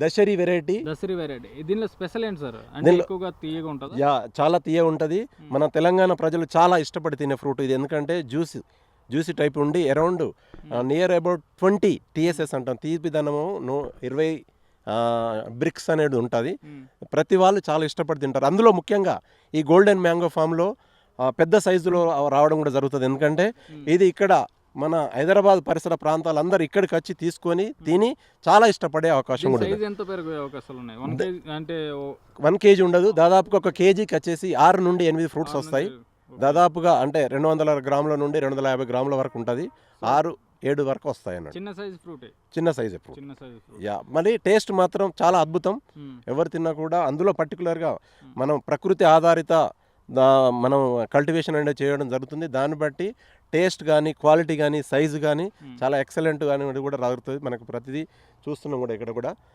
Dasheri variety. దీనిలో special ఏంటి sir? అంటే ఎక్కువగా తీయగా ఉంటుందా? యా, చాలా తీయగా ఉంటుంది. మన తెలంగాణ ప్రజలు చాలా ఇష్టపడి తినే ఫ్రూట్ ఇది. ఎందుకంటే జ్యూసీ టైప్ ఉండి అరౌండ్ నియర్ అబౌట్ 20 TSS అంటాం, తీపిదనము 20 బ్రిక్స్ అనేది ఉంటుంది. ప్రతి వాళ్ళు చాలా ఇష్టపడి తింటారు. అందులో ముఖ్యంగా ఈ గోల్డెన్ మ్యాంగో ఫామ్లో పెద్ద సైజులో రావడం కూడా జరుగుతుంది. ఎందుకంటే ఇది ఇక్కడ మన హైదరాబాద్ పరిసర ప్రాంతాలందరూ ఇక్కడికి వచ్చి తీసుకొని తిని చాలా ఇష్టపడే అవకాశం కూడా ఉంది. ఎంత పెరిగే అవకాశాలు ఉన్నాయి? 1 kg ఉండదు, దాదాపుగా 1 kgకి వచ్చేసి 6 నుండి 8 ఫ్రూట్స్ వస్తాయి. దాదాపుగా అంటే 200 గ్రాముల నుండి 250 గ్రాముల వరకు ఉంటుంది. 6-7 వరకు వస్తాయి అన్నట్టు. చిన్న సైజు ఫ్రూట్. యా, మరి టేస్ట్ మాత్రం చాలా అద్భుతం. ఎవరు తిన్నా కూడా అందులో పర్టికులర్గా మనం ప్రకృతి ఆధారిత మనం కల్టివేషన్ అనేది చేయడం జరుగుతుంది. దాన్ని బట్టి టేస్ట్ కానీ, క్వాలిటీ కానీ, సైజు కానీ చాలా ఎక్సలెంట్ కానీ కూడా జరుగుతుంది. మనకు ప్రతిదీ చూస్తున్నాం కూడా ఇక్కడ కూడా.